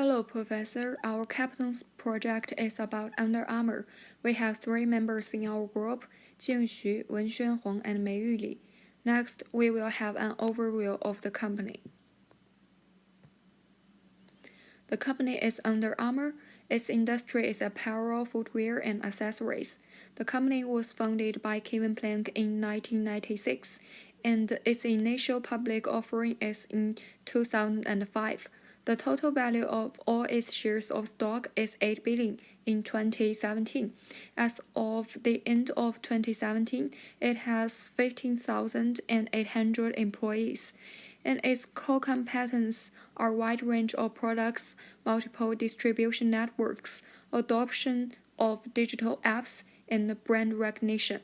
Hello, Professor. Our captain's project is about Under Armour. We have 3 members in our group, Jingxu, Wenxuan Huang, and Mei Yuli. Next, we will have an overview of the company. The company is Under Armour. Its industry is apparel, footwear, and accessories. The company was founded by Kevin Plank in 1996, and its initial public offering is in 2005. The total value of all its shares of stock is 8 billion in 2017. As of the end of 2017, it has 15,800 employees, and its core competence are wide range of products, multiple distribution networks, adoption of digital apps, and brand recognition.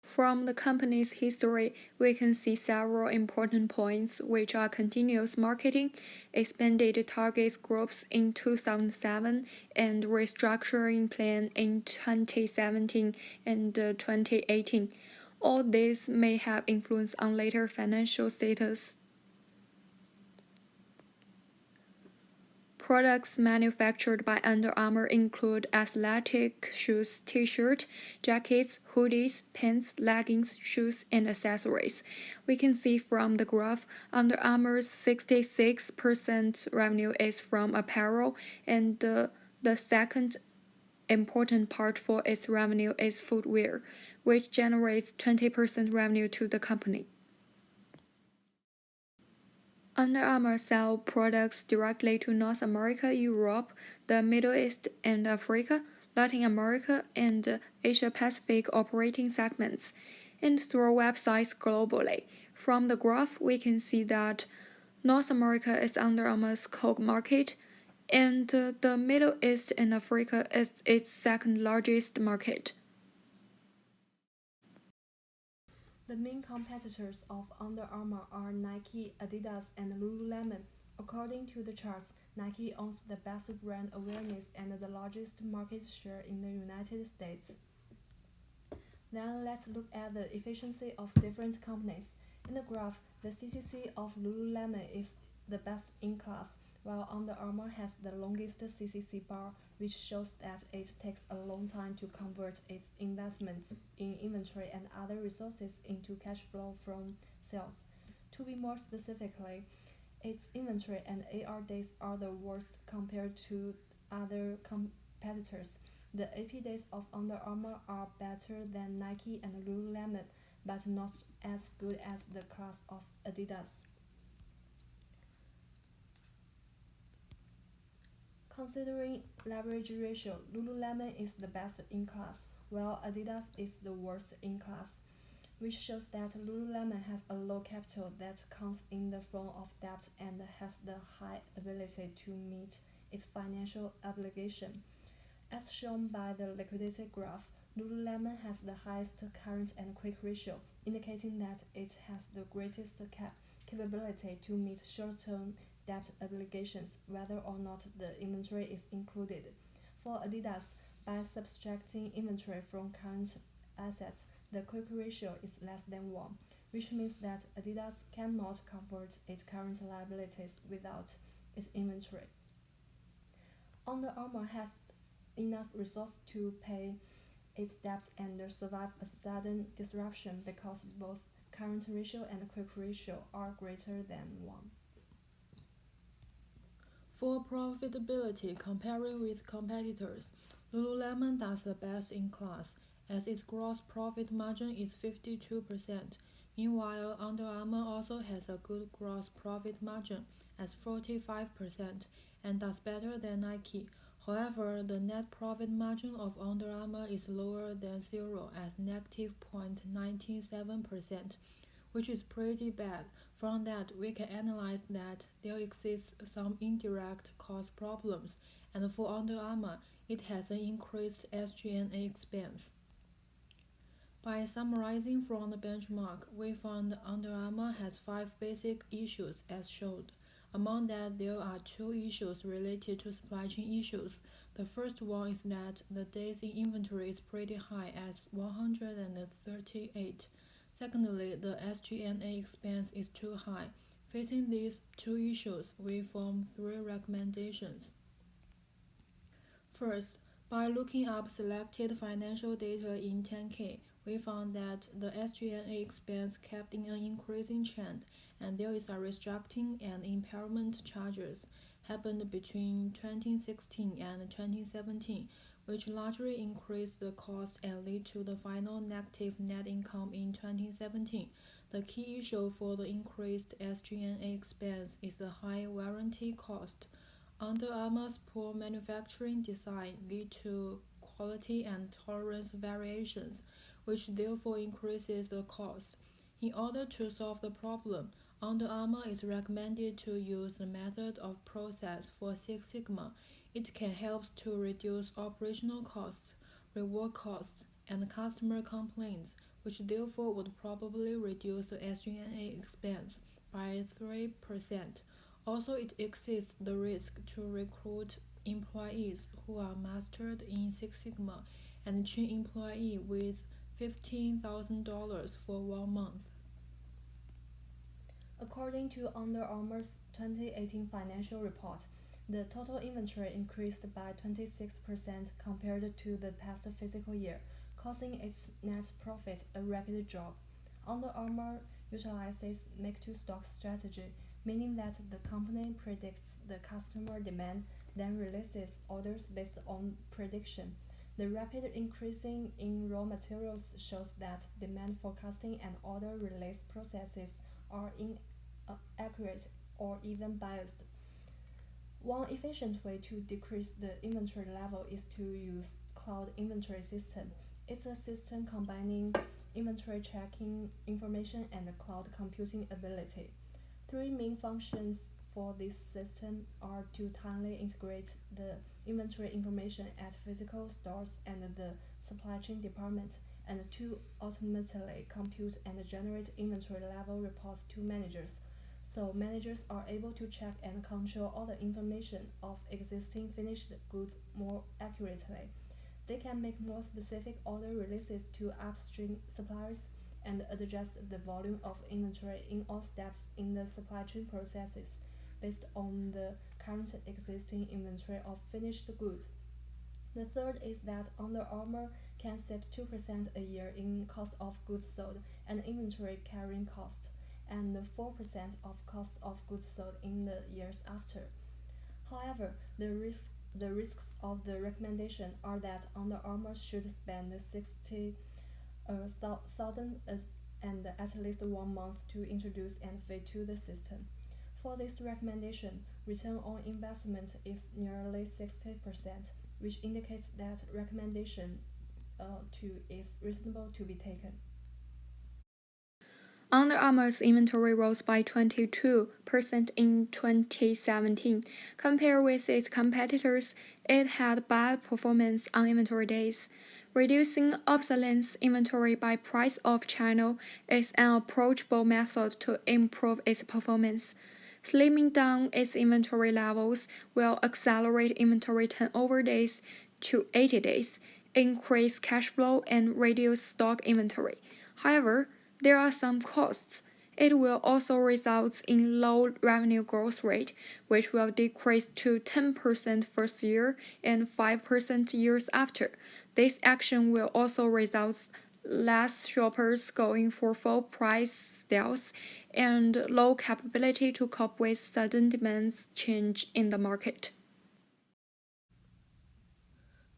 From the company's history, we can see several important points, which are continuous marketing, expanded target groups in 2007, and restructuring plan in 2017 and 2018. All these may have influence on later financial status. Products manufactured by Under Armour include athletic shoes, t-shirts, jackets, hoodies, pants, leggings, shoes, and accessories. We can see from the graph, Under Armour's 66% revenue is from apparel, and the second important part for its revenue is footwear, which generates 20% revenue to the company. Under Armour sells products directly to North America, Europe, the Middle East and Africa, Latin America, and Asia Pacific operating segments, and through websites globally. From the graph, we can see that North America is Under Armour's core market, and the Middle East and Africa is its second largest market. The main competitors of Under Armour are Nike, Adidas, and Lululemon. According to the charts, Nike owns the best brand awareness and the largest market share in the United States. Then let's look at the efficiency of different companies. In the graph, the CCC of Lululemon is the best in class, while Under Armour has the longest CCC bar, which shows that it takes a long time to convert its investments in inventory and other resources into cash flow from sales. To be more specifically, its inventory and AR days are the worst compared to other competitors. The AP days of Under Armour are better than Nike and Lululemon, but not as good as the class of Adidas. Considering leverage ratio, Lululemon is the best in class, while Adidas is the worst in class, which shows that Lululemon has a low capital that comes in the form of debt and has the high ability to meet its financial obligation. As shown by the liquidity graph, Lululemon has the highest current and quick ratio, indicating that it has the greatest capability to meet short-term debt obligations, whether or not the inventory is included. For Adidas, by subtracting inventory from current assets, the quick ratio is less than 1, which means that Adidas cannot convert its current liabilities without its inventory. Under Armour has enough resources to pay its debts and survive a sudden disruption because both current ratio and quick ratio are greater than 1. For profitability comparing with competitors, Lululemon does the best in class, as its gross profit margin is 52%. Meanwhile, Under Armour also has a good gross profit margin at 45% and does better than Nike. However, the net profit margin of Under Armour is lower than zero at negative 0.97%, which is pretty bad. From that, we can analyze that there exists some indirect cost problems, and for Under Armour, it has an increased SG&A expense. By summarizing from the benchmark, we found Under Armour has 5 basic issues as shown. Among that, there are 2 issues related to supply chain issues. The first one is that the days in inventory is pretty high at 138. Secondly, the SG&A expense is too high. Facing these two issues, we form three recommendations. First, by looking up selected financial data in 10K, we found that the SG&A expense kept in an increasing trend, and there is a restructuring and impairment charges happened between 2016 and 2017, which largely increased the cost and lead to the final negative net income in 2017. The key issue for the increased SG&A expense is the high warranty cost. Under Armour's poor manufacturing design lead to quality and tolerance variations, which therefore increases the cost. In order to solve the problem, Under Armour is recommended to use the method of process for Six Sigma. It can help to reduce operational costs, rework costs, and customer complaints, which therefore would probably reduce the SG&A expense by 3%. Also, it exists the risk to recruit employees who are mastered in Six Sigma and train employee with $15,000 for 1 month. According to Under Armour's 2018 financial report, the total inventory increased by 26% compared to the past fiscal year, causing its net profit a rapid drop. Under Armour utilizes make-to-stock strategy, meaning that the company predicts the customer demand, then releases orders based on prediction. The rapid increasing in raw materials shows that demand forecasting and order release processes are inaccurate or even biased. One efficient way to decrease the inventory level is to use cloud inventory system. It's a system combining inventory tracking information and cloud computing ability. Three main functions for this system are to timely integrate the inventory information at physical stores and the supply chain department, and to automatically compute and generate inventory level reports to managers, so managers are able to check and control all the information of existing finished goods more accurately. They can make more specific order releases to upstream suppliers and adjust the volume of inventory in all steps in the supply chain processes based on the current existing inventory of finished goods. The third is that Under Armour can save 2% a year in cost of goods sold and inventory carrying cost, and 4% of cost of goods sold in the years after. However, the risks of the recommendation are that Under Armour should spend 60,000 and at least 1 month to introduce and fit to the system. For this recommendation, return on investment is nearly 60%, which indicates that recommendation 2 is reasonable to be taken. Under Armour's inventory rose by 22% in 2017. Compared with its competitors, it had bad performance on inventory days. Reducing obsolete inventory by price of channel is an approachable method to improve its performance. Slimming down its inventory levels will accelerate inventory turnover days to 80 days, increase cash flow, and reduce stock inventory. However, there are some costs. It will also result in low revenue growth rate, which will decrease to 10% first year and 5% years after. This action will also result less shoppers going for full price sales and low capability to cope with sudden demand change in the market.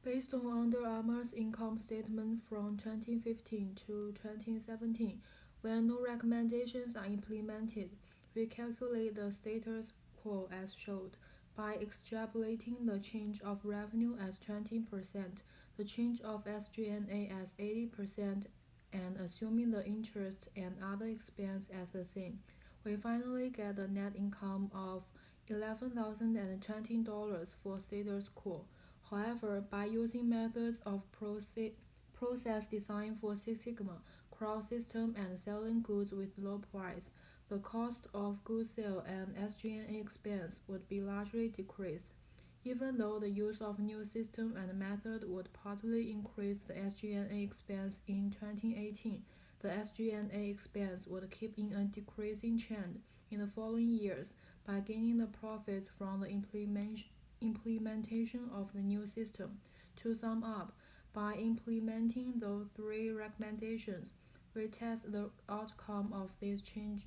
Based on Under Armour's income statement from 2015 to 2017, when no recommendations are implemented, we calculate the status quo as showed. By extrapolating the change of revenue as 20%, the change of SG&A as 80%, and assuming the interest and other expense as the same, we finally get a net income of $11,020 for status quo. However, by using methods of process design for Six Sigma, crowd system, and selling goods with low price, the cost of goods sold and SG&A expense would be largely decreased. Even though the use of new system and method would partly increase the SG&A expense in 2018, the SG&A expense would keep in a decreasing trend, in the following years by gaining the profits from the implementation of the new system. To sum up, by implementing those three recommendations, we test the outcome of this change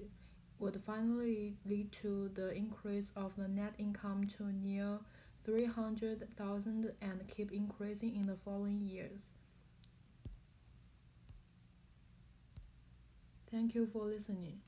would finally lead to the increase of the net income to near 300,000 and keep increasing in the following years. Thank you for listening.